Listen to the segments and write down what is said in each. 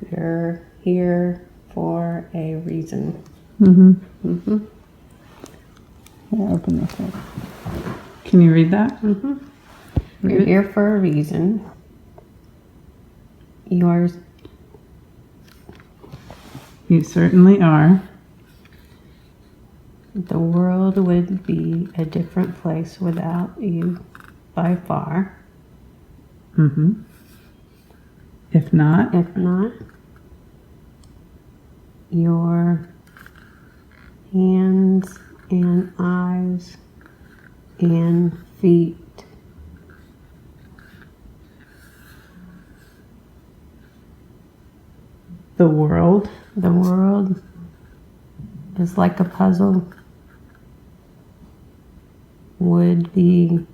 They're here for a reason. Mm-hmm. Yeah, open this up. Can you read that? You're here for a reason. You certainly are. The world would be a different place without you, by far. Mm-hmm. If not, If not, your hands and eyes and feet. the world The world is like a puzzle. Would be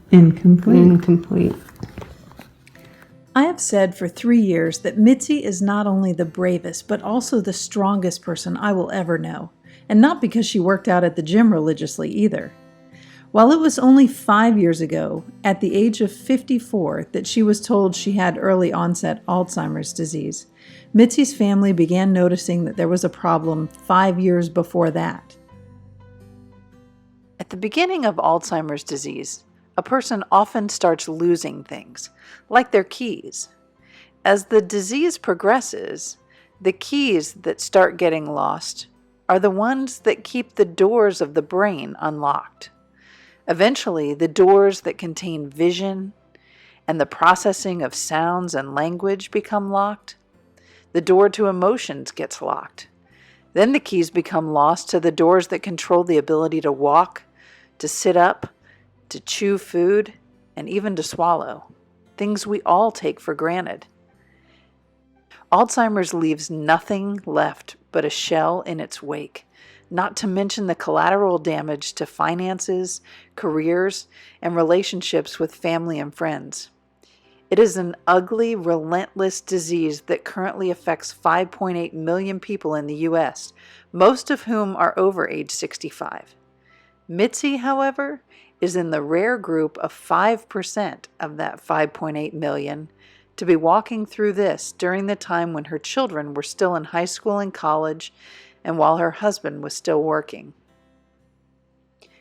incomplete. I have said for 3 years that Mitzi is not only the bravest, but also the strongest person I will ever know. And not because she worked out at the gym religiously either. While it was only 5 years ago, at the age of 54, that she was told she had early onset Alzheimer's disease, Mitzi's family began noticing that there was a problem 5 years before that. At the beginning of Alzheimer's disease, a person often starts losing things, like their keys. As the disease progresses, the keys that start getting lost are the ones that keep the doors of the brain unlocked. Eventually, the doors that contain vision and the processing of sounds and language become locked. The door to emotions gets locked. Then the keys become lost to the doors that control the ability to walk, to sit up, to chew food, and even to swallow. Things we all take for granted. Alzheimer's leaves nothing left but a shell in its wake, not to mention the collateral damage to finances, careers, and relationships with family and friends. It is an ugly, relentless disease that currently affects 5.8 million people in the U.S., most of whom are over age 65. Mitzi, however, is in the rare group of 5% of that 5.8 million to be walking through this during the time when her children were still in high school and college and while her husband was still working.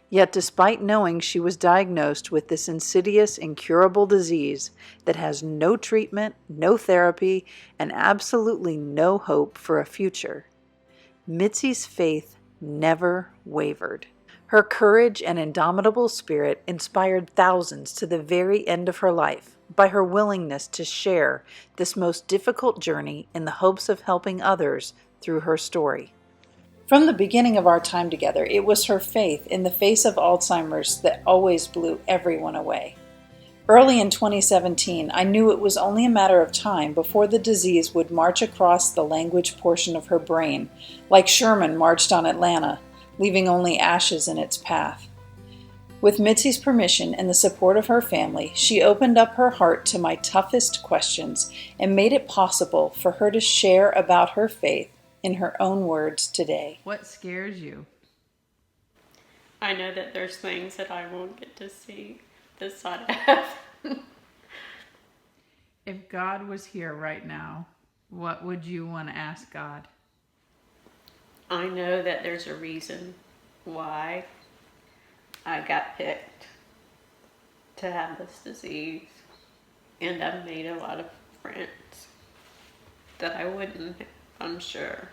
Yet despite knowing she was diagnosed with this insidious, incurable disease that has no treatment, no therapy, and absolutely no hope for a future, Mitzi's faith never wavered. Her courage and indomitable spirit inspired thousands to the very end of her life by her willingness to share this most difficult journey in the hopes of helping others through her story. From the beginning of our time together, it was her faith in the face of Alzheimer's that always blew everyone away. Early in 2017, I knew it was only a matter of time before the disease would march across the language portion of her brain, like Sherman marched on Atlanta, leaving only ashes in its path. With Mitzi's permission and the support of her family, she opened up her heart to my toughest questions and made it possible for her to share about her faith in her own words today. What scares you? I know that there's things that I won't get to see this side of heaven. If God was here right now, what would you want to ask God? I know that there's a reason why I got picked to have this disease, and I've made a lot of friends that I wouldn't, I'm sure.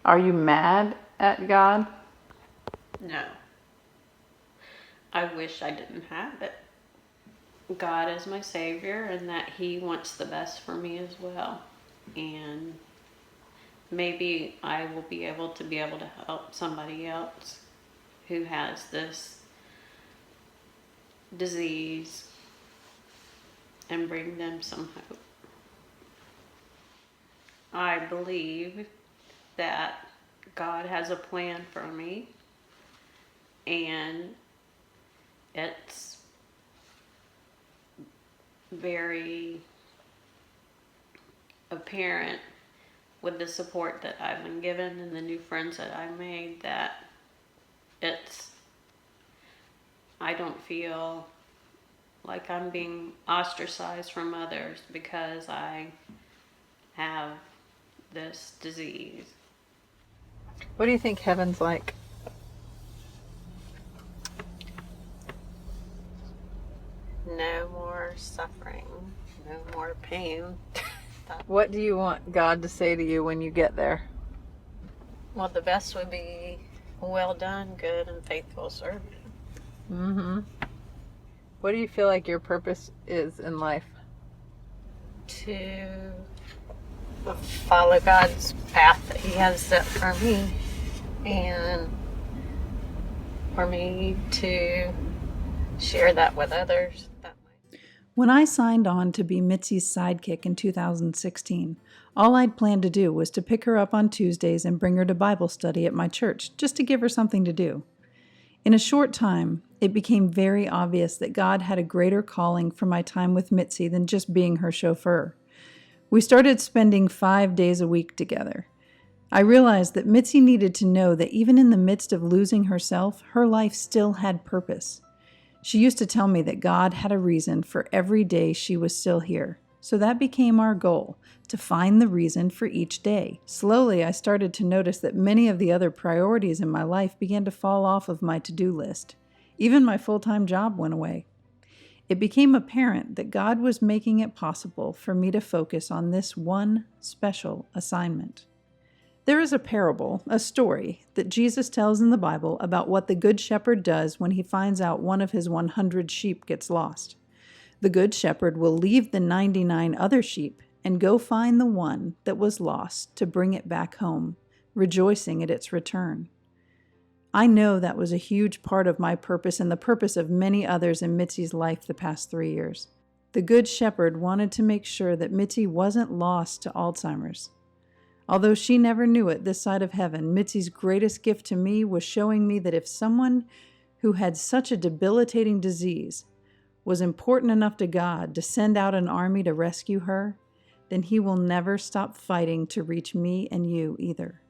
Are you mad at God? No. I wish I didn't have it. God is my Savior, and that He wants the best for me as well. And maybe I will be able to help somebody else who has this disease and bring them some hope. I believe that God has a plan for me, and it's very apparent with the support that I've been given and the new friends that I've made that I don't feel like I'm being ostracized from others because I have this disease. What do you think heaven's like? No more suffering, no more pain. What do you want God to say to you when you get there? Well, the best would be, well done, good and faithful servant. Mm-hmm. What do you feel like your purpose is in life? To follow God's path that He has set for me, and for me to share that with others. When I signed on to be Mitzi's sidekick in 2016, all I'd planned to do was to pick her up on Tuesdays and bring her to Bible study at my church, just to give her something to do. In a short time, it became very obvious that God had a greater calling for my time with Mitzi than just being her chauffeur. We started spending 5 days a week together. I realized that Mitzi needed to know that even in the midst of losing herself, her life still had purpose. She used to tell me that God had a reason for every day she was still here. So that became our goal, to find the reason for each day. Slowly, I started to notice that many of the other priorities in my life began to fall off of my to-do list. Even my full-time job went away. It became apparent that God was making it possible for me to focus on this one special assignment. There is a parable, a story, that Jesus tells in the Bible about what the Good Shepherd does when he finds out one of his 100 sheep gets lost. The Good Shepherd will leave the 99 other sheep and go find the one that was lost to bring it back home, rejoicing at its return. I know that was a huge part of my purpose and the purpose of many others in Mitzi's life the past 3 years. The Good Shepherd wanted to make sure that Mitzi wasn't lost to Alzheimer's. Although she never knew it this side of heaven, Mitzi's greatest gift to me was showing me that if someone who had such a debilitating disease was important enough to God to send out an army to rescue her, then He will never stop fighting to reach me and you either.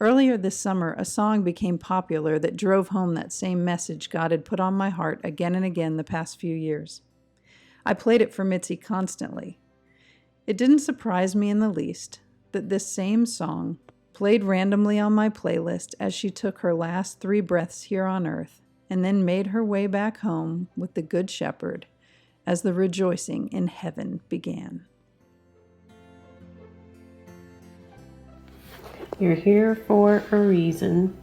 Earlier this summer, a song became popular that drove home that same message God had put on my heart again and again the past few years. I played it for Mitzi constantly. It didn't surprise me in the least that this same song played randomly on my playlist as she took her last 3 breaths here on earth and then made her way back home with the Good Shepherd as the rejoicing in heaven began. You're here for a reason.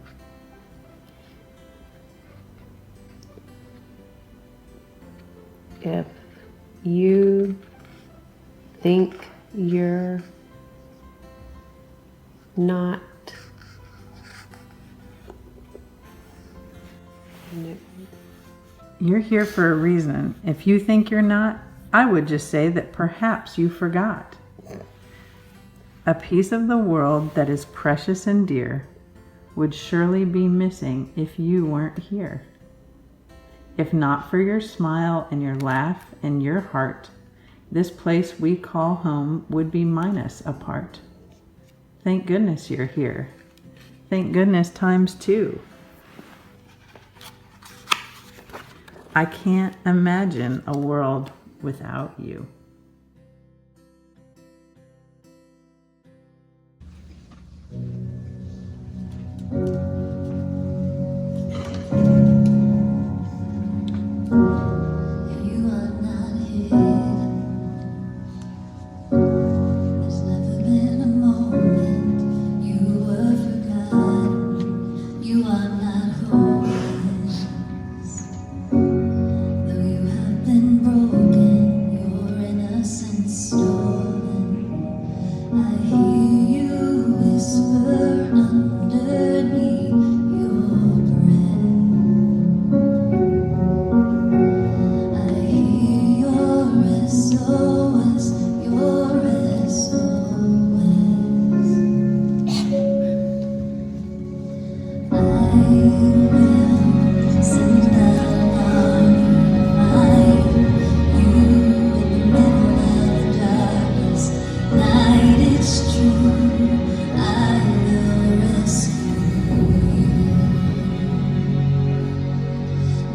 If you think you're not, You're here for a reason. If you think you're not, I would just say that perhaps you forgot. A piece of the world that is precious and dear would surely be missing if you weren't here. If not for your smile and your laugh and your heart, this place we call home would be minus a part. Thank goodness you're here. Thank goodness times 2. I can't imagine a world without you.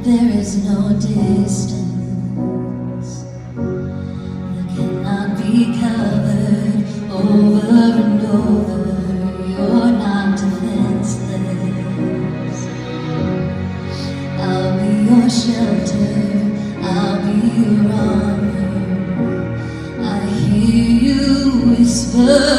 There is no distance your shelter, I'll be your armor. I hear you whisper